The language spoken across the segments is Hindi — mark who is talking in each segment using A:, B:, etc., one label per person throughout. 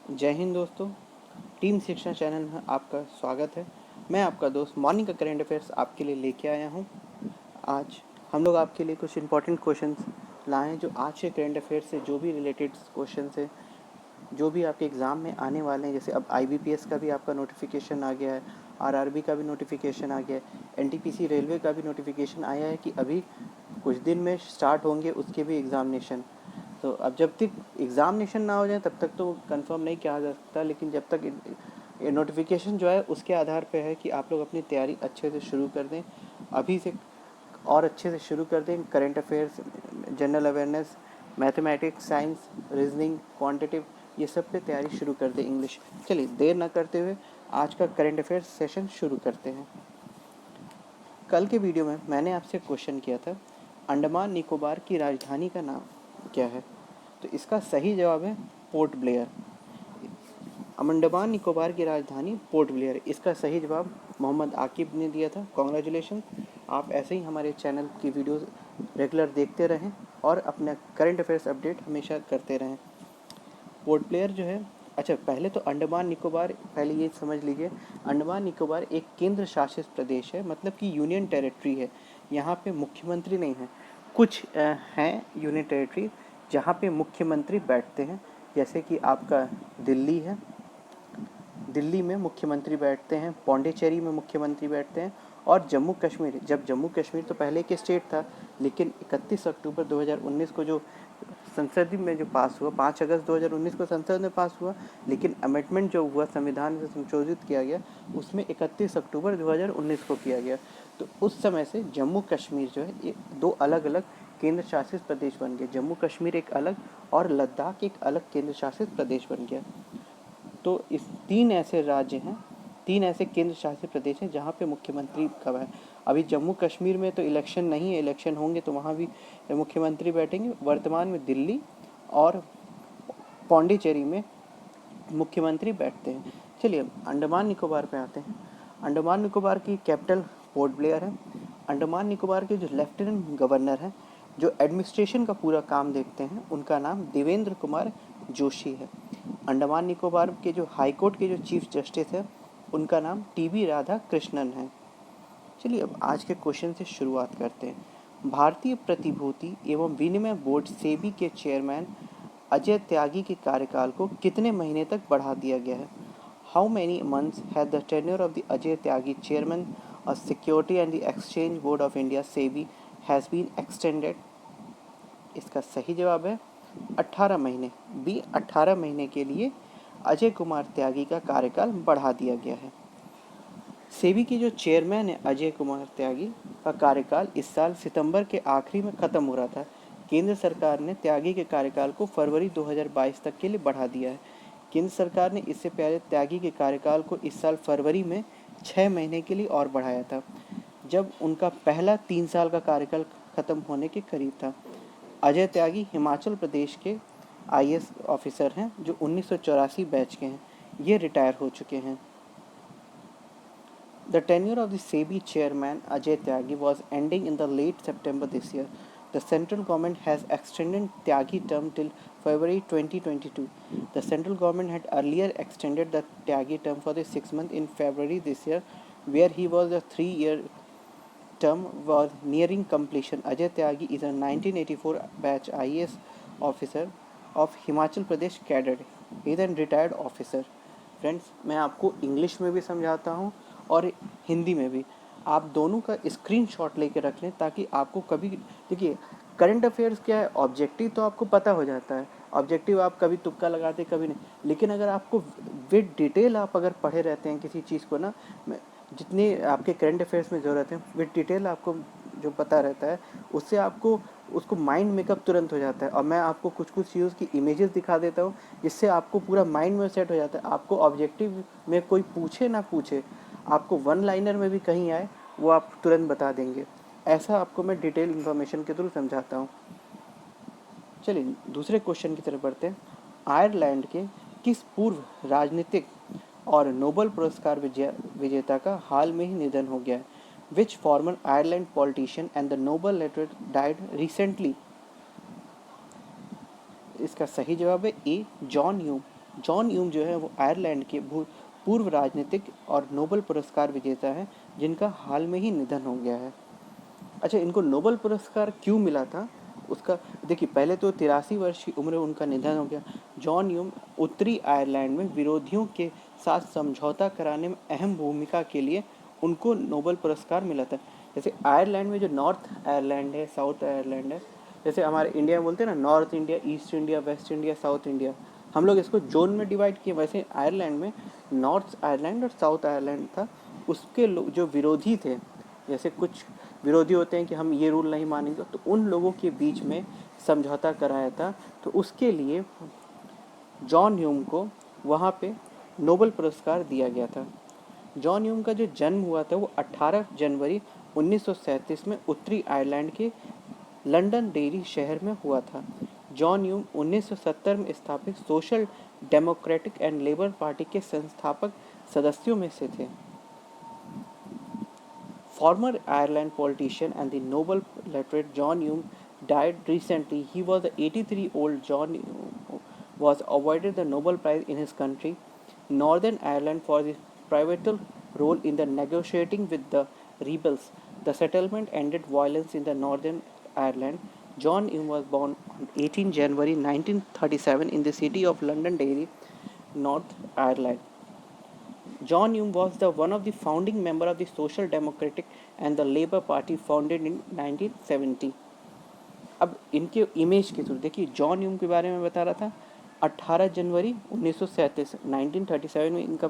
A: जय हिंद दोस्तों। टीम शिक्षा चैनल में आपका स्वागत है। मैं आपका दोस्त मॉर्निंग का करंट अफेयर्स आपके लिए लेके आया हूँ। आज हम लोग आपके लिए कुछ इंपॉर्टेंट क्वेश्चंस लाए हैं जो आज के करंट अफेयर्स से जो भी रिलेटेड क्वेश्चंस है, जो भी आपके एग्ज़ाम में आने वाले हैं। जैसे अब IBPS का भी आपका नोटिफिकेशन आ गया है, RRB का भी नोटिफिकेशन आ गया है, NTPC रेलवे का भी नोटिफिकेशन आया है कि अभी कुछ दिन में स्टार्ट होंगे उसके भी एग्ज़ामिनेशन। तो अब जब तक एग्ज़ामिनेशन ना हो जाए तब तक तो कंफर्म नहीं किया जा सकता, लेकिन जब तक ये नोटिफिकेशन जो है उसके आधार पे है कि आप लोग अपनी तैयारी अच्छे से शुरू कर दें अभी से, और अच्छे से शुरू कर दें। Current affairs, general awareness, mathematics, science, reasoning, quantitative, ये सब पे तैयारी शुरू कर दें। इंग्लिश। चलिए देर ना करते हुए आज का करंट अफेयर्स सेशन शुरू करते हैं। कल के वीडियो में मैंने आपसे क्वेश्चन किया था, अंडमान निकोबार की राजधानी का नाम क्या है? तो इसका सही जवाब है पोर्ट ब्लेयर। अंडमान निकोबार की राजधानी पोर्ट ब्लेयर, इसका सही जवाब मोहम्मद आकिब ने दिया था। कॉन्ग्रेचुलेशन। आप ऐसे ही हमारे चैनल की वीडियोस रेगुलर देखते रहें और अपना करंट अफेयर्स अपडेट हमेशा करते रहें। पोर्ट ब्लेयर जो है, अच्छा पहले तो अंडमान निकोबार, पहले ये समझ लीजिए, अंडमान निकोबार एक केंद्र शासित प्रदेश है, मतलब कि यूनियन टेरिटरी है। यहाँ पे मुख्यमंत्री नहीं है। कुछ हैं यूनियन टेरिटरी जहाँ पे मुख्यमंत्री बैठते हैं, जैसे कि आपका दिल्ली है, दिल्ली में मुख्यमंत्री बैठते हैं, पौंडीचेरी में मुख्यमंत्री बैठते हैं, और जम्मू कश्मीर, जब जम्मू कश्मीर तो पहले एक स्टेट था, लेकिन 31 अक्टूबर 2019 को जो संसद में जो पास हुआ, 5 अगस्त 2019 को संसद में पास हुआ, लेकिन अमेंडमेंट जो हुआ, संविधान से संशोधित किया गया, उसमें 31 अक्टूबर 2019 को किया गया। तो उस समय से जम्मू कश्मीर जो है ये दो अलग अलग केंद्र शासित प्रदेश बन गए। जम्मू कश्मीर एक अलग और लद्दाख एक अलग केंद्र शासित प्रदेश बन गया। तो इस 3 ऐसे राज्य हैं, 3 ऐसे केंद्र शासित प्रदेश हैं जहाँ पे मुख्यमंत्री कब है। अभी जम्मू कश्मीर में तो इलेक्शन नहीं है, इलेक्शन होंगे तो वहाँ भी मुख्यमंत्री बैठेंगे। वर्तमान में दिल्ली और पौंडीचेरी में मुख्यमंत्री बैठते हैं। चलिए अंडमान निकोबार पे आते हैं। अंडमान निकोबार की कैपिटल पोर्ट ब्लेयर है। अंडमान निकोबार के जो लेफ्टिनेंट गवर्नर हैं, जो एडमिनिस्ट्रेशन का पूरा काम देखते हैं, उनका नाम देवेंद्र कुमार जोशी है। अंडमान निकोबार के जो हाई कोर्ट के जो चीफ जस्टिस है, उनका नाम TB राधा कृष्णन है। चलिए अब आज के क्वेश्चन से शुरुआत करते हैं। भारतीय प्रतिभूति एवं विनिमय बोर्ड सेबी के चेयरमैन अजय त्यागी के कार्यकाल को कितने महीने तक बढ़ा दिया गया है? How many months had the tenure of the Ajay Tyagi chairman of security and the exchange board of India SEBI has been extended? इसका सही जवाब है 18 महीने। बी 18 महीने के लिए अजय कुमार त्यागी का कार्यकाल बढ़ा दिया गया है। सेबी के जो चेयरमैन है अजय कुमार त्यागी का कार्यकाल इस साल सितंबर के आखिरी में ख़त्म हो रहा था। केंद्र सरकार ने त्यागी के कार्यकाल को फरवरी 2022 तक के लिए बढ़ा दिया है। केंद्र सरकार ने इससे पहले त्यागी के कार्यकाल को इस साल फरवरी में 6 महीने के लिए और बढ़ाया था, जब उनका पहला 3 साल का कार्यकाल खत्म होने के करीब था। अजय त्यागी हिमाचल प्रदेश के IAS ऑफिसर हैं जो 1984 बैच के हैं। ये रिटायर हो चुके हैं। The tenure of the SEBI chairman Ajay Tyagi was ending in the late September this year. The central government has extended Tyagi term till February 2022. The central government had earlier extended the Tyagi term for the 6 months in February this year, where he was a 3-year term was nearing completion. Ajay Tyagi is a 1984 batch IAS officer of Himachal Pradesh cadre. He is a retired officer. Friends, मैं आपको इंग्लिश में भी समझाता हूँ और हिंदी में भी। आप दोनों का स्क्रीनशॉट लेके रख लें ताकि आपको कभी, देखिए करंट अफेयर्स क्या है, ऑब्जेक्टिव तो आपको पता हो जाता है, ऑब्जेक्टिव आप कभी तुक्का लगाते कभी नहीं, लेकिन अगर आपको विद डिटेल आप अगर पढ़े रहते हैं किसी चीज़ को ना, जितनी आपके करंट अफेयर्स में ज़रूरत है विद डिटेल आपको जो पता रहता है, उससे आपको उसको माइंड मेकअप तुरंत हो जाता है। और मैं आपको कुछ कुछ चीज़ों की इमेजेस दिखा देता हूँ जिससे आपको पूरा माइंड में सेट हो जाता है। आपको ऑब्जेक्टिव में कोई पूछे ना पूछे, आपको वन लाइनर में भी कहीं आए वो आप तुरंत बता देंगे। ऐसा आपको मैं डिटेल इन्फॉर्मेशन के थ्रू समझाता हूँ। चलिए दूसरे क्वेश्चन की तरफ बढ़ते हैं। आयरलैंड के किस पूर्व राजनीतिक और नोबेल पुरस्कार विजेता का हाल में ही निधन हो गया है? Which former Ireland politician and the Nobel laureate died recently? इसका सही जवाब है A John Hume. John Hume जो है वो आयरलैंड के पूर्व राजनीतिक और नोबेल पुरस्कार विजेता है जिनका हाल में ही निधन हो गया है। अच्छा, इनको नोबेल पुरस्कार क्यों मिला था उसका देखिए, पहले तो 83 वर्ष की उम्र में उनका निधन हो गया। जॉन ह्यूम उत्तरी आयरलैंड में विरोधियों के साथ समझौता कराने में अहम भूमिका के लिए उनको नोबेल पुरस्कार मिला था। जैसे आयरलैंड में जो नॉर्थ आयरलैंड है, साउथ आयरलैंड है, जैसे हमारे इंडिया में बोलते हैं ना, north India, east India, waste India, south India, हम लोग इसको जोन में डिवाइड किए। वैसे आयरलैंड में नॉर्थ आयरलैंड और साउथ आयरलैंड था। उसके लोग जो विरोधी थे, जैसे कुछ विरोधी होते हैं कि हम ये रूल नहीं मानेंगे, तो उन लोगों के बीच में समझौता कराया था। तो उसके लिए जॉन ह्यूम को वहाँ पे नोबेल पुरस्कार दिया गया था। जॉन ह्यूम का जो जन्म हुआ था वो 18 जनवरी 1937 में उत्तरी आयरलैंड के लंडनडेरी शहर में हुआ था। जॉन ह्यूम 1970 में स्थापित social democratic and labour party के संस्थापक सदस्यों में से थे। Former Ireland politician and the Nobel laureate John Hume died recently. He was the 83-year-old John Hume was awarded the Nobel Prize in his country, Northern Ireland, for his pivotal role in the negotiating with the rebels. The settlement ended violence in the Northern Ireland. John Hume was born on 18 January 1937 in the city of Londonderry, North Ireland. John Hume was one of the founding members of the Social Democratic and the Labour Party founded in 1970. अब इनके इमेज के थ्रू देखिए, जॉन ह्यूम के बारे में बता रहा था। 18 जनवरी 1937 1937 में इनका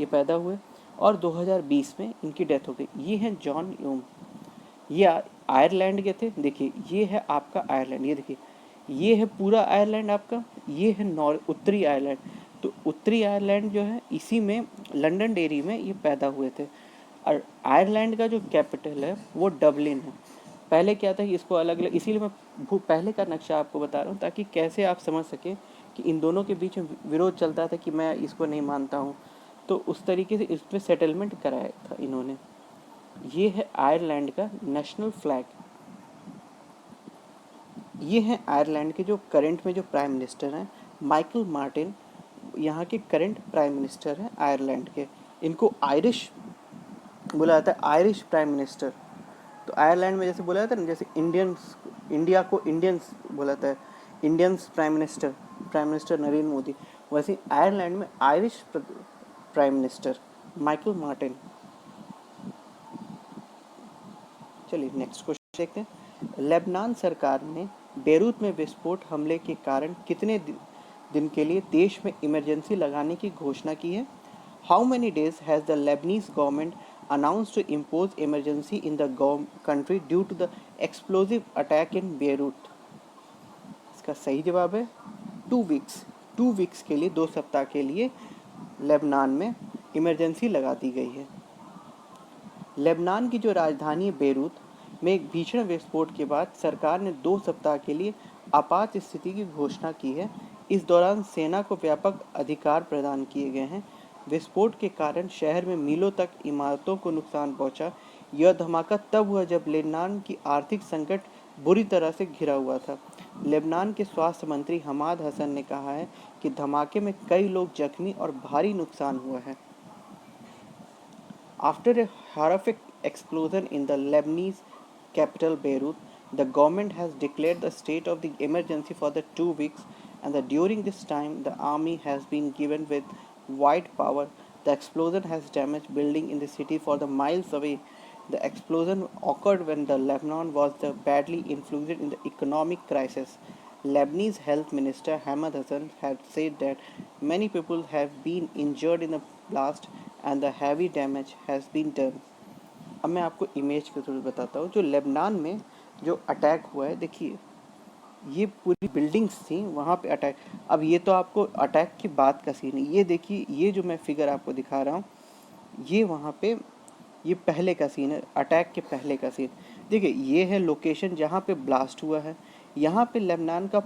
A: ये पैदा हुए और 2020 में इनकी डेथ हो गई। ये हैं जॉन ह्यूम। ये आयरलैंड के थे। देखिए, ये है आपका आयरलैंड, ये देखिए, ये है पूरा आयरलैंड आपका, ये है उत्तरी आयरलैंड। तो उत्तरी आयरलैंड जो है, इसी में लंडनडेरी में ये पैदा हुए थे। और आयरलैंड का जो कैपिटल है वो डबलिन है। पहले क्या था कि इसको अलग अलग, इसीलिए मैं पहले का नक्शा आपको बता रहा हूँ ताकि कैसे आप समझ सकें कि इन दोनों के बीच में विरोध चलता था कि मैं इसको नहीं मानता हूँ। तो उस तरीके से इस पर सेटलमेंट कराया था इन्होंने। ये है आयरलैंड का नेशनल फ्लैग। ये हैं आयरलैंड के जो करंट में जो प्राइम मिनिस्टर हैं, माइकल मार्टिन, यहाँ के करंट प्राइम मिनिस्टर हैं आयरलैंड के। इनको आयरिश बोला जाता है, आयरिश प्राइम मिनिस्टर। तो आयरलैंड में जैसे बोला जाता है ना, जैसे इंडियंस, इंडिया को इंडियंस बोला जाता है, Indians prime minister Narendra Modi, वैसे आयरलैंड में Irish prime minister Michael Martin. चलिए नेक्स्ट क्वेश्चन देखते हैं। लेबनान सरकार ने बेरूत में विस्फोट हमले के कारण कितने दिन के लिए देश में इमरजेंसी लगाने की घोषणा की है? How many days has the Lebanese government announced to impose emergency in the country due to the explosive attack in Beirut? इसका सही जवाब है 2 वीक्स। 2 वीक्स के लिए, 2 सप्ताह के लिए लेबनान में इमरजेंसी लगा दी गई है। लेबनान की जो राजधानी बेरूत में एक भीषण विस्फोट के बाद सरकार ने 2 सप्ताह के लिए आपात स्थिति की घोषणा की है। इस दौरान सेना को व्यापक अधिकार प्रदान किए गए हैं। विस्फोट के कारण शहर में मीलों तक इमारतों को नुकसान पहुंचा। यह धमाका तब हुआ जब लेबनान की आर्थिक संकट बुरी तरह से घिरा हुआ था। लेबनान के स्वास्थ्य मंत्री हमाद हसन ने कहा है कि धमाके में कई लोग जख्मी और भारी नुकसान हुआ है। After a horrific explosion in the Lebanese capital Beirut, the government has declared the state of the emergency for the 2 weeks, and during this time the army has been given with wide power. The explosion has damaged buildings in the city for the miles away. The explosion occurred when the Lebanon was badly influenced in the economic crisis. Lebanese Health Minister Hamad Hassan had said that many people have been injured in the blast and the heavy damage has been done. अब मैं आपको इमेज के थ्रू बताता हूँ। जो लेबनान में जो अटैक हुआ है, देखिए ये पूरी बिल्डिंग्स थी, वहाँ पे अटैक। अब ये तो आपको अटैक की बात का सीन है। ये देखिए, ये जो मैं फिगर आपको दिखा रहा हूँ, ये वहाँ पे, ये पहले का सीन है, अटैक के पहले का सीन। देखिए, ये है लोकेशन जहाँ पे ब्लास्ट हुआ है। यहाँ पे लेबनान का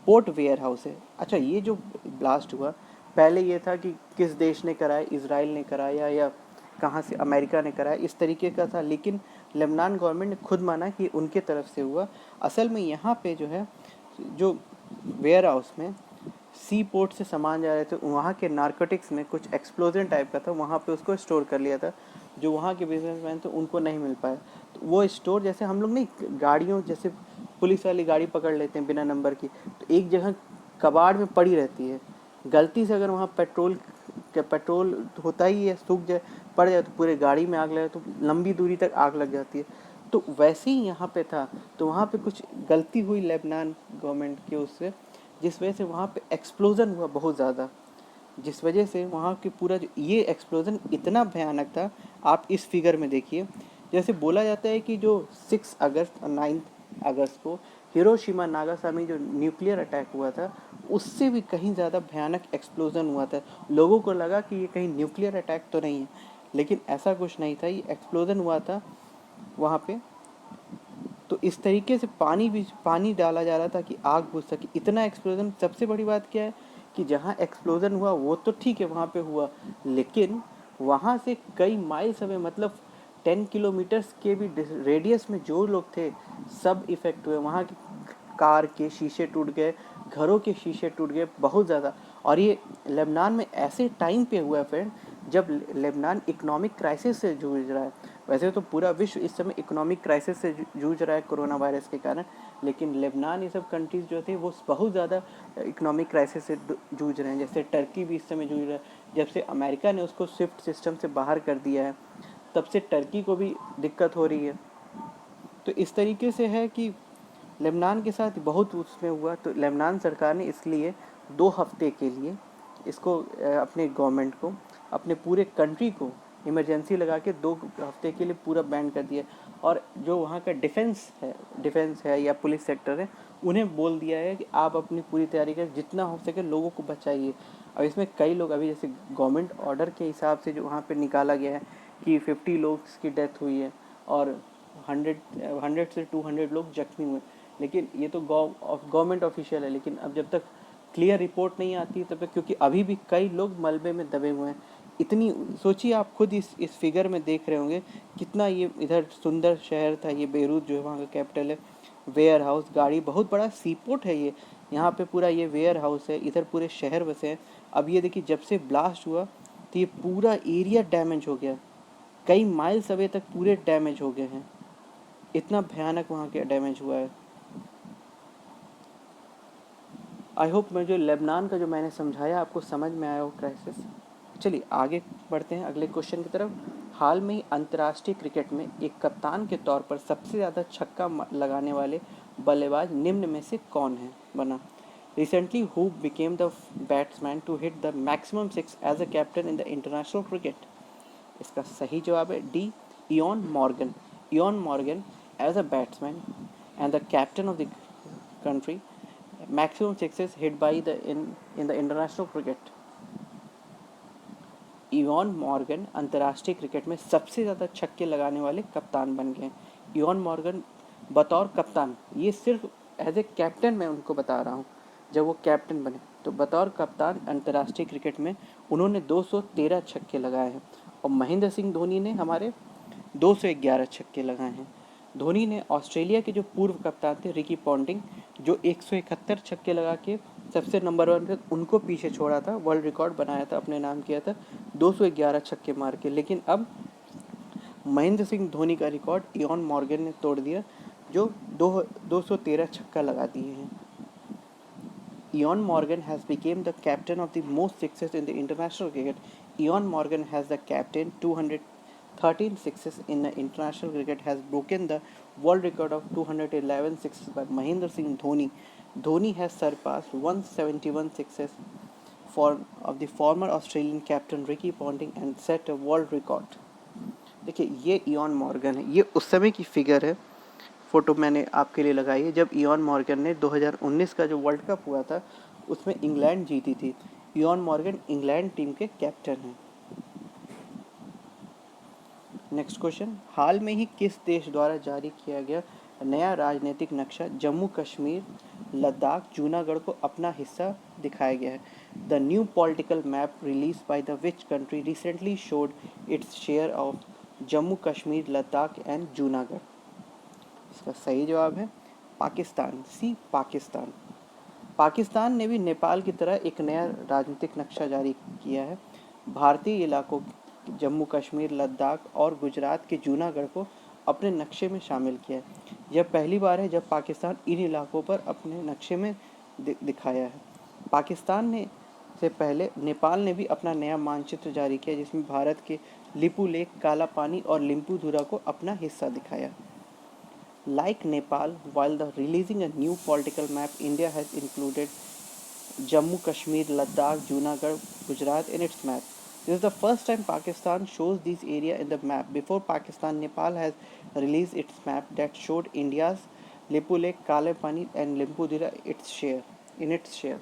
A: पोर्ट वेयर हाउस है। अच्छा, ये जो ब्लास्ट हुआ, पहले ये था कि किस देश ने कराया, इजराइल ने कराया या कहाँ से, अमेरिका ने कराया, इस तरीके का था। लेकिन लेबनान गवर्नमेंट ने खुद माना कि उनके तरफ से हुआ। असल में यहाँ पे जो है, जो वेयर हाउस में सी पोर्ट से सामान जा रहे थे, वहाँ के नारकोटिक्स में कुछ एक्सप्लोजन टाइप का था, वहाँ पे उसको स्टोर कर लिया था। जो वहाँ के बिजनेसमैन थे उनको नहीं मिल पाया, तो वो स्टोर, जैसे हम लोग नहीं गाड़ियों, जैसे पुलिस वाली गाड़ी पकड़ लेते हैं बिना नंबर की, तो एक जगह कबाड़ में पड़ी रहती है, गलती से अगर वहाँ पेट्रोल होता ही है, सूख जाए, पड़ जाए, तो पूरे गाड़ी में आग लगे, तो लंबी दूरी तक आग लग जाती है। तो वैसे ही यहाँ पे था, तो वहाँ पे कुछ गलती हुई लेबनान गवर्नमेंट के उससे, जिस वजह से वहाँ पे एक्सप्लोजन हुआ बहुत ज़्यादा, जिस वजह से वहाँ की पूरा जो ये एक्सप्लोजन इतना भयानक था। आप इस फिगर में देखिए, जैसे बोला जाता है कि जो 6 अगस्त और 9 अगस्त को हिरोशिमा नागासाकी जो न्यूक्लियर अटैक हुआ था, उससे भी कहीं ज़्यादा भयानक एक्सप्लोजन हुआ था। लोगों को लगा कि ये कहीं न्यूक्लियर अटैक तो नहीं है, लेकिन ऐसा कुछ नहीं था, ये एक्सप्लोजन हुआ था वहाँ पे। तो इस तरीके से पानी डाला जा रहा था कि आग बुझ सके, इतना एक्सप्लोजन। सबसे बड़ी बात क्या है कि जहाँ एक्सप्लोजन हुआ वो तो ठीक है, वहाँ पे हुआ, लेकिन वहाँ से कई माइल्स हमें, मतलब 10 किलोमीटर्स के भी रेडियस में जो लोग थे सब इफेक्ट हुए। वहाँ की कार के शीशे टूट गए, घरों के शीशे टूट गए बहुत ज़्यादा। और ये लेबनान में ऐसे टाइम पे हुआ है फ्रेंड, जब लेबनान इकोनॉमिक क्राइसिस से जूझ रहा है। वैसे तो पूरा विश्व इस समय इकोनॉमिक क्राइसिस से जूझ रहा है कोरोना वायरस के कारण, लेकिन लेबनान, ये सब कंट्रीज़ जो थे वो बहुत ज़्यादा इकोनॉमिक क्राइसिस से जूझ रहे हैं। जैसे टर्की भी इस समय जूझ रहा है, जब से अमेरिका ने उसको स्विफ्ट सिस्टम से बाहर कर दिया है, तब से टर्की को भी दिक्कत हो रही है। तो इस तरीके से है कि लेबनान के साथ बहुत उसमें हुआ। तो लेबनान सरकार ने इसलिए 2 हफ्ते के लिए इसको अपने गवर्नमेंट को, अपने पूरे कंट्री को इमरजेंसी लगा के 2 हफ्ते के लिए पूरा बैन कर दिया। और जो वहाँ का डिफेंस है या पुलिस सेक्टर है, उन्हें बोल दिया है कि आप अपनी पूरी तैयारी करें, जितना हो सके लोगों को बचाइए। अब इसमें कई लोग, अभी जैसे गवर्नमेंट ऑर्डर के हिसाब से जो वहाँ पे निकाला गया है कि 50 लोग की डेथ हुई है और 100 से 200 लोग जख्मी हुए, लेकिन ये तो गवर्नमेंट ऑफिशियल है। लेकिन अब जब तक क्लियर रिपोर्ट नहीं आती तब तक, क्योंकि अभी भी कई लोग मलबे में दबे हुए हैं। इतनी सोचिए, आप खुद इस फिगर में देख रहे होंगे कितना ये इधर सुंदर शहर था, ये बेरूत जो है वहाँ का कैपिटल है। वेयर हाउस, गाड़ी, बहुत बड़ा सीपोर्ट है ये, यहाँ पे पूरा ये वेयर हाउस है, इधर पूरे शहर बसे हैं। अब ये देखिए, जब से ब्लास्ट हुआ तो ये पूरा एरिया डैमेज हो गया, कई माइल्स अवे तक पूरे डैमेज हो गए हैं, इतना भयानक वहाँ के डैमेज हुआ है। आई होप मैं जो लेबनान का जो मैंने समझाया आपको समझ में आया हो क्राइसिस। चलिए आगे बढ़ते हैं अगले क्वेश्चन की तरफ। हाल में ही अंतर्राष्ट्रीय क्रिकेट में एक कप्तान के तौर पर सबसे ज़्यादा छक्का लगाने वाले बल्लेबाज निम्न में से कौन है बना? Recently who became the batsman to hit the maximum 6 as a captain in the international cricket? इसका सही जवाब है D, Eoin Morgan. Eoin Morgan as a batsman and the captain of the country maximum sixes hit by the in the international cricket। Ivan Morgan अंतर्राष्ट्रीय क्रिकेट में सबसे ज़्यादा छक्के लगाने वाले कप्तान बन गए। इवॉन मॉर्गन बतौर कप्तान, ये सिर्फ एज ए कैप्टन मैं उनको बता रहा हूँ, जब वो कैप्टन बने तो बतौर कप्तान अंतर्राष्ट्रीय क्रिकेट में उन्होंने 213 छक्के लगाए हैं। और महेंद्र सिंह धोनी ने हमारे 211 छक्के लगाए हैं। धोनी ने ऑस्ट्रेलिया के जो पूर्व कप्तान थे रिकी पॉन्टिंग, जो 171 छक्के लगा के सबसे नंबर 1 पे उनको पीछे छोड़ा था, वर्ल्ड रिकॉर्ड बनाया था, अपने नाम किया था 211 छक्के मार के। लेकिन अब महेंद्र सिंह धोनी का रिकॉर्ड इयॉन मॉर्गन ने तोड़ दिया, जो 213 छक्का लगा दिए हैं। Ian Morgan has become the captain of the most sixes in the international cricket. Ian Morgan has the captain 213 sixes in the international cricket, has broken the world record of 211 sixes by Mahendra Singh Dhoni. Dhoni has surpassed 171 sixes of the former Australian captain Ricky Ponting and set a world record. देखिए ये इयॉन मॉर्गन है, ये उस समय की फिगर है, फ़ोटो मैंने आपके लिए लगाई है जब इयॉन मॉर्गन ने 2019 का जो वर्ल्ड कप हुआ था उसमें इंग्लैंड जीती थी। इयॉन मॉर्गन इंग्लैंड टीम के कैप्टन हैं। नेक्स्ट क्वेश्चन, हाल में ही किस देश द्वारा जारी किया गया नया राजनीतिक नक्शा जम्मू कश्मीर, लद्दाख, जूनागढ़ को अपना हिस्सा दिखाया गया है? The new political map release by the which country recently showed its share of Jammu Kashmir, Ladakh and Junagadh? इसका सही जवाब है पाकिस्तान, सी पाकिस्तान। पाकिस्तान ने भी नेपाल की तरह एक नया राजनीतिक नक्शा जारी किया है। भारतीय इलाकों जम्मू कश्मीर, लद्दाख और गुजरात के जूनागढ़ को अपने नक्शे में शामिल किया है। यह पहली बार है जब पाकिस्तान इन इलाकों पर अपने नक्शे में दिखाया है। पाकिस्तान ने से पहले नेपाल ने भी अपना नया मानचित्र जारी किया, जिसमें भारत के लिपू लेक, काला पानी और लिम्बूधुरा को अपना हिस्सा दिखाया। Like Nepal, while the releasing a new political map, India has included Jammu Kashmir, Ladakh, Junagadh, Gujarat in its map. This is the first time Pakistan shows these areas in the map. Before Pakistan, Nepal has released its map that showed India's Lipu Lake, Kale Pani and Limpudira in its share.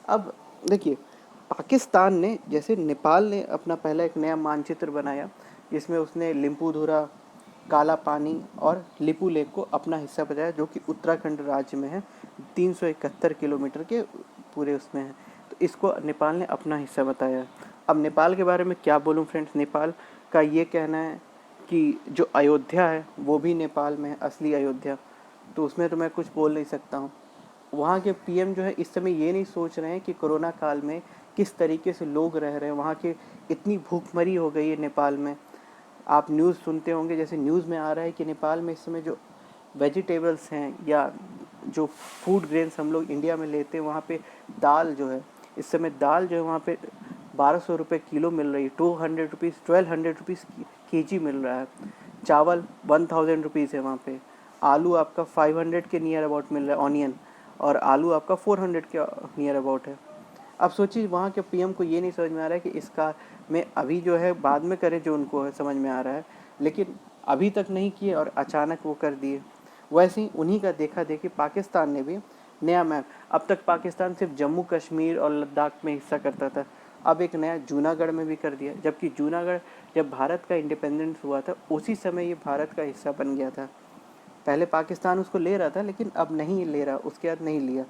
A: अब देखिए, पाकिस्तान ने जैसे नेपाल ने अपना पहला एक नया मानचित्र बनाया, जिसमें उसने लिम्पुधुरा, काला पानी और लिपू लेक को अपना हिस्सा बताया, जो कि उत्तराखंड राज्य में है, 371 किलोमीटर के पूरे उसमें है। तो इसको नेपाल ने अपना हिस्सा बताया। अब नेपाल के बारे में क्या बोलूँ फ्रेंड्स, नेपाल का ये कहना है कि जो अयोध्या है वो भी नेपाल में है, असली अयोध्या, तो उसमें तो मैं कुछ बोल नहीं सकता हूँ। वहाँ के पीएम जो है इस समय ये नहीं सोच रहे हैं कि कोरोना काल में किस तरीके से लोग रह रहे हैं। वहाँ के इतनी भूखमरी हो गई है नेपाल में, आप न्यूज़ सुनते होंगे, जैसे न्यूज़ में आ रहा है कि नेपाल में इस समय जो वेजिटेबल्स हैं या जो फूड ग्रेन्स हम लोग इंडिया में लेते हैं, वहाँ पे दाल जो है इस समय दाल जो है वहाँ पे 1200 रुपये किलो मिल रही है, 1200 रुपीज़ केजी मिल रहा है। चावल 1000 रुपीज़ है वहाँ पे। आलू आपका 500 के नियर अबाउट मिल रहा है ऑनियन, और आलू आपका 400 के नियर अबाउट है। अब सोचिए वहाँ के पीएम को ये नहीं समझ में आ रहा है कि इसका में अभी जो है बाद में करें जो उनको समझ में आ रहा है, लेकिन अभी तक नहीं किए और अचानक वो कर दिए। वैसे ही उन्हीं का देखा देखी पाकिस्तान ने भी नया मैप, अब तक पाकिस्तान सिर्फ जम्मू कश्मीर और लद्दाख में हिस्सा करता था, अब एक नया जूनागढ़ में भी कर दिया। जबकि जूनागढ़ जब भारत का इंडिपेंडेंस हुआ था उसी समय ये भारत का हिस्सा बन गया था। पहले पाकिस्तान उसको ले रहा था लेकिन अब नहीं ले रहा, उसके बाद नहीं लिया,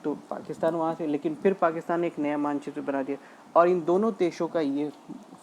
A: तो पाकिस्तान वहाँ से, लेकिन फिर पाकिस्तान ने एक नया मानचित्र बना दिया। और इन दोनों देशों का ये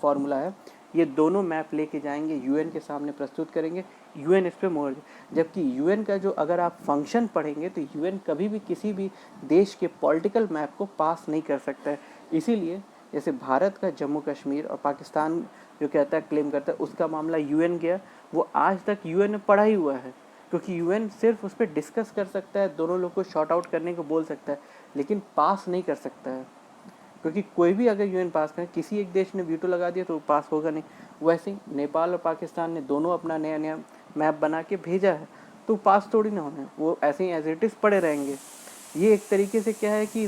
A: फॉर्मूला है, ये दोनों मैप लेके जाएंगे, यूएन के सामने प्रस्तुत करेंगे, यूएन इस पर मोहर। जबकि यूएन का जो अगर आप फंक्शन पढ़ेंगे तो यूएन कभी भी किसी भी देश के पॉलिटिकल मैप को पास नहीं कर सकता है। इसीलिए जैसे भारत का जम्मू कश्मीर और पाकिस्तान जो कहता है क्लेम करता है, उसका मामला यूएन गया, वो आज तक यूएन में पड़ा ही हुआ है, क्योंकि यूएन सिर्फ उस पर डिस्कस कर सकता है, दोनों लोग को शॉर्ट आउट करने को बोल सकता है, लेकिन पास नहीं कर सकता है। क्योंकि कोई भी अगर यूएन पास करे, किसी एक देश ने वीटो लगा दिया तो पास होगा नहीं। वैसे ही नेपाल और पाकिस्तान ने दोनों अपना नया नया मैप बना के भेजा है, तो पास थोड़ी ना होना है, वो ऐसे ही एज इट इज़ पड़े रहेंगे। ये एक तरीके से क्या है कि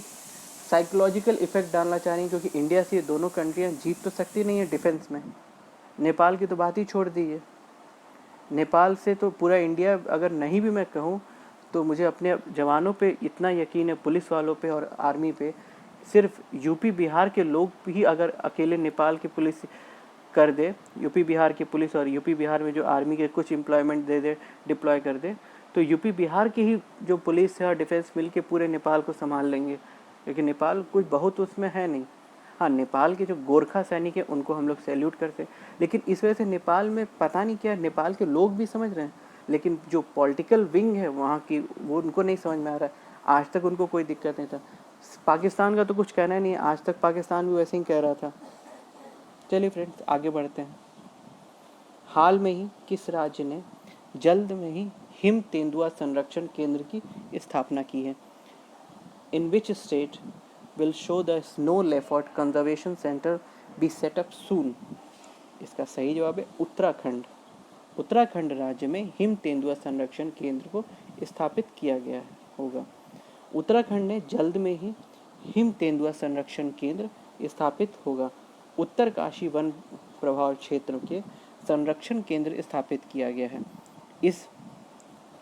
A: साइकोलॉजिकल इफेक्ट डालना चाह रही हैं, क्योंकि इंडिया से ये दोनों कंट्रियाँ जीत तो सकती नहीं है डिफेंस में। नेपाल की तो बात ही छोड़ दी है, नेपाल से तो पूरा इंडिया, अगर नहीं भी मैं कहूँ तो मुझे अपने जवानों पे इतना यकीन है, पुलिस वालों पे और आर्मी पे। सिर्फ यूपी बिहार के लोग भी अगर अकेले नेपाल की पुलिस कर दे, यूपी बिहार की पुलिस और यूपी बिहार में जो आर्मी के कुछ एम्प्लॉयमेंट दे दे, डिप्लॉय कर दे, तो यूपी बिहार की ही जो पुलिस है और डिफेंस मिल के पूरे नेपाल को संभाल लेंगे। लेकिन नेपाल कुछ बहुत उसमें है नहीं। हाँ, नेपाल के जो गोरखा सैनिक है उनको हम लोग सैल्यूट करते हैं, लेकिन इस वजह से नेपाल में पता नहीं क्या, नेपाल के लोग भी समझ रहे हैं, लेकिन जो पॉलिटिकल विंग है वहाँ की, वो उनको नहीं समझ में आ रहा है। आज तक उनको कोई दिक्कत नहीं था। पाकिस्तान का तो कुछ कहना नहीं है, आज तक पाकिस्तान भी वैसे ही कह रहा था। चलिए फ्रेंड्स, आगे बढ़ते हैं। हाल में ही किस राज्य ने जल्द में ही हिम तेंदुआ संरक्षण केंद्र की स्थापना की है? In which state will show the snow leopard conservation center be set up soon? इसका सही जवाब है उत्तराखंड। उत्तराखंड राज्य में हिम तेंदुआ संरक्षण केंद्र को स्थापित किया गया होगा। उत्तराखंड ने जल्द में ही हिम तेंदुआ संरक्षण केंद्र स्थापित होगा। उत्तरकाशी वन प्रभाव क्षेत्र के संरक्षण केंद्र स्थापित किया गया है। इस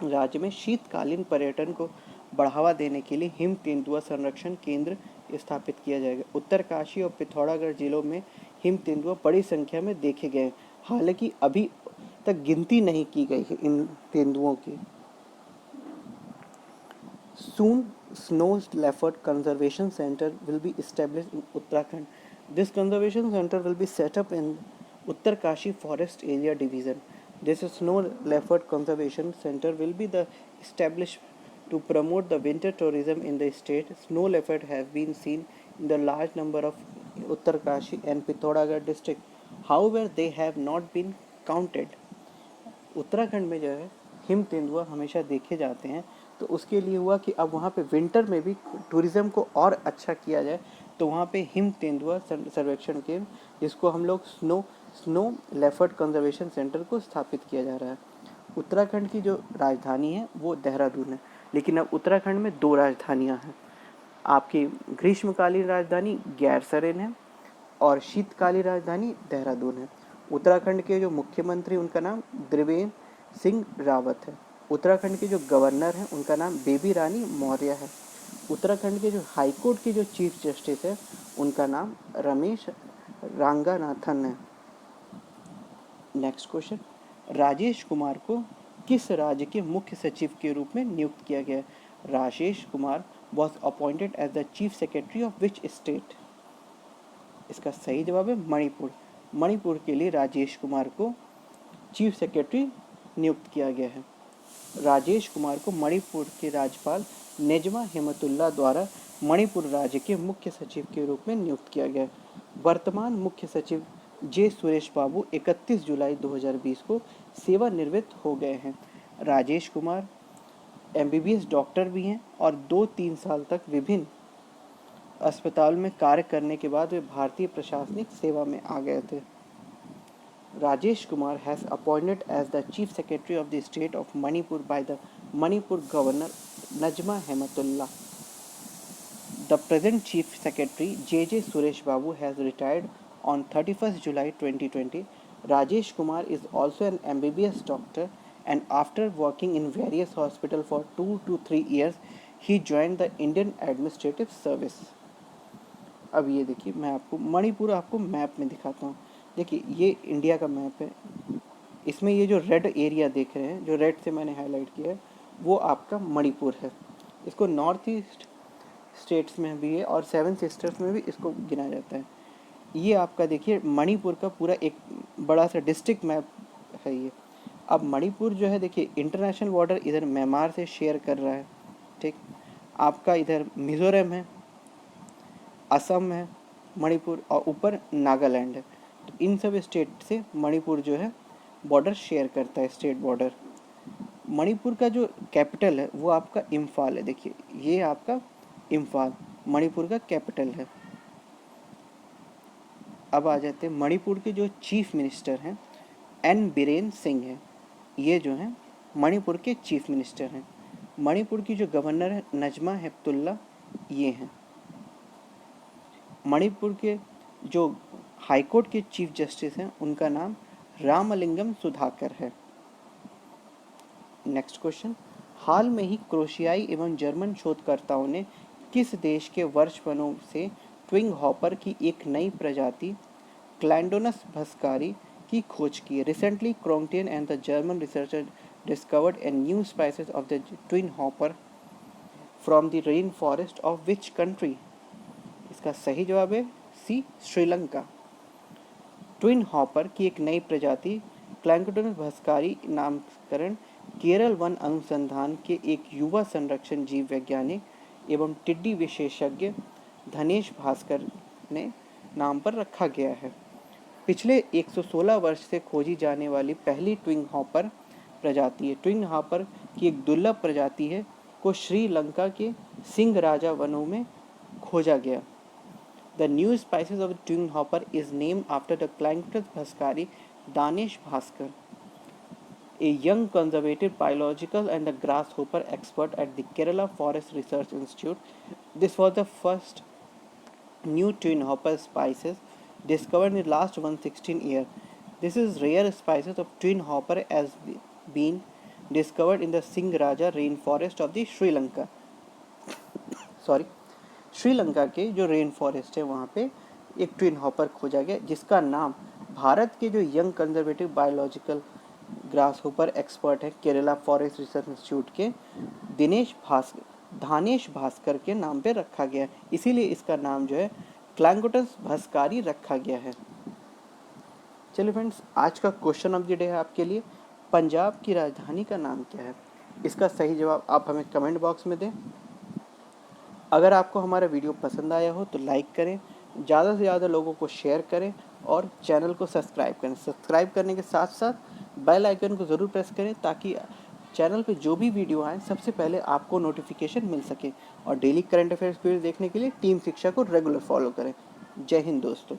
A: राज्य में शीतकालीन पर्यटन को बढ़ावा देने के लिए हिम तेंदुआ संरक्षण केंद्र स्थापित किया जाएगा। उत्तरकाशी और पिथौरागढ़ जिलों में हिम तेंदुआ बड़ी संख्या में देखे गए, हालांकि अभी तक गिनती नहीं की गई है इन तेंदुओं की। Soon, Snow Leopard Conservation Center will be established in Uttarakhand. This conservation center will be set up in Uttarkashi Forest Area Division. This Snow Leopard Conservation Center will be the established To promote the winter tourism in the state, snow leopards have been seen in the large number of Uttarkashi and Pithoragarh district. However, they have not been counted. Uttarakhand में जो है हिम तेंदुआ हमेशा देखे जाते हैं, तो उसके लिए हुआ कि अब वहाँ पे विंटर में भी टूरिज़्म को और अच्छा किया जाए, तो वहाँ पे हिम तेंदुआ सर्वेक्षण केंद्र, जिसको हम लोग स्नो लेपर्ड कंजर्वेशन सेंटर को स्थापित किया जा रहा है। उत्तराखंड की जो राजधानी है वो देहरादून है, लेकिन अब उत्तराखंड में 2 राजधानियाँ हैं। आपकी ग्रीष्मकालीन राजधानी गैरसरेन है और शीतकालीन राजधानी देहरादून है। उत्तराखंड के जो मुख्यमंत्री उनका नाम त्रिवेंद्र सिंह रावत है। उत्तराखंड के जो गवर्नर हैं उनका नाम बेबी रानी मौर्य है। उत्तराखंड के जो हाईकोर्ट के जो चीफ जस्टिस है उनका नाम रमेश रंगनाथन है। नेक्स्ट क्वेश्चन, राजेश कुमार को किस राज्य के मुख्य सचिव के रूप में नियुक्त किया गया? Rajesh Kumar was appointed as the chief secretary of which state? इसका सही जवाब है मणिपुर। मणिपुर के लिए राजेश कुमार को चीफ सेक्रेटरी नियुक्त किया गया है। राजेश कुमार को मणिपुर के राज्यपाल नेजमा हेमतुल्ला द्वारा मणिपुर राज्य के मुख्य सचिव के रूप में नियुक्त किया गया है। वर्तमान मुख्य सचिव जे सुरेश बाबू 31 जुलाई 2020 को सेवानिवृत्त हो गए हैं। राजेश कुमार MBBS डॉक्टर भी हैं और 2-3 साल तक विभिन्न अस्पताल में कार्य करने के बाद वे भारतीय प्रशासनिक सेवा में आ गए थे। Rajesh Kumar has appointed as the chief secretary of the state of Manipur by the Manipur governor Najma Heptulla. The present chief secretary J Suresh Babu has retired on 31st July 2020. Rajesh Kumar is also an MBBS doctor, and after working in various hospitals for 2 to 3 years, he joined the Indian Administrative Service. अब ये देखिए, मैं आपको मणिपुर आपको मैप में दिखाता हूँ। देखिए, ये इंडिया का मैप है। इसमें ये जो रेड एरिया देख रहे हैं, जो रेड से मैंने हाईलाइट किया है, वो आपका मणिपुर है। इसको नॉर्थ ईस्ट स्टेट्स में भी है और 7 सिस्टर्स में भी इसको गिना जाता है। ये आपका देखिए मणिपुर का पूरा एक बड़ा सा डिस्ट्रिक्ट मैप है ये। अब मणिपुर जो है, देखिए इंटरनेशनल बॉर्डर इधर म्यांमार से शेयर कर रहा है, ठीक। आपका इधर मिज़ोरम है, असम है, मणिपुर, और ऊपर नागालैंड है। तो इन सब स्टेट से मणिपुर जो है बॉर्डर शेयर करता है, स्टेट बॉर्डर। मणिपुर का जो कैपिटल है वो आपका इम्फाल है। देखिए, ये आपका इम्फाल मणिपुर का कैपिटल है। अब आ जाते हैं मणिपुर के जो चीफ मिनिस्टर हैं, N बीरेन सिंह है। ये जो हैं मणिपुर के चीफ मिनिस्टर हैं। मणिपुर की जो गवर्नर है नजमा हेपतुल्ला, ये हैं। मणिपुर के जो हाईकोर्ट के चीफ जस्टिस हैं उनका नाम रामलिंगम सुधाकर है। नेक्स्ट क्वेश्चन, हाल में ही क्रोशियाई एवं जर्मन शोधकर्ताओं ने किस देश के वर्षवनों से ट्विंग हॉपर की एक नई प्रजाति क्लैंडोनस भस्कारी की खोज की? रिसेंटली क्रोंगटियन and the German researcher discovered a new species of the twin hopper from the rain forest of which country? इसका सही जवाब है सी, श्रीलंका। ट्विन हॉपर की एक नई प्रजाति क्लैंडोनस भस्कारी नामकरण केरल वन अनुसंधान के एक युवा संरक्षण जीव वैज्ञानिक एवं टिड्डी विशेषज्ञ धनेश भास्कर ने नाम पर रखा गया है। पिछले 116 वर्ष से खोजी जाने वाली पहली ट्विन हॉपर प्रजाति है। ट्विन हॉपर की एक दुर्लभ प्रजाति है को श्रीलंका के सिंह राजा वनों में खोजा गया। The new species of twin hopper is named after the Clangus bhaskari Danesh Bhaskar, a young conservative biological and the grasshopper expert at the Kerala Forest Research Institute. This was the first new twin hopper species discovered in the last 116 years. This is rare species of twin hopper has been discovered in the Singh Raja rainforest of the Sri Lanka. Sri Lanka के जो रेन फॉरेस्ट है वहाँ पे एक ट्विन हॉपर खोजा गया, जिसका नाम भारत के जो young conservative biological grass hopper expert है केरला फॉरेस्ट रिसर्च इंस्टीट्यूट के धानेश भास्कर के नाम पे रखा गया, इसीलिए इसका नाम जो है क्लैंगोटस भस्कारी रखा गया है। चलिए फ्रेंड्स, आज का क्वेश्चन ऑफ द डे है आपके लिए, पंजाब की राजधानी का नाम क्या है? इसका सही जवाब आप हमें कमेंट बॉक्स में दें। अगर आपको हमारा वीडियो पसंद आया हो तो लाइक करें, ज़्यादा से ज़्यादा लोगों को शेयर करें और चैनल को सब्सक्राइब करें। सब्सक्राइब करने के साथ साथ बेल आइकन को ज़रूर प्रेस करें ताकि चैनल पे जो भी वीडियो आए सबसे पहले आपको नोटिफिकेशन मिल सके। और डेली करंट अफेयर्स वीडियो देखने के लिए टीम शिक्षा को रेगुलर फॉलो करें। जय हिंद दोस्तों।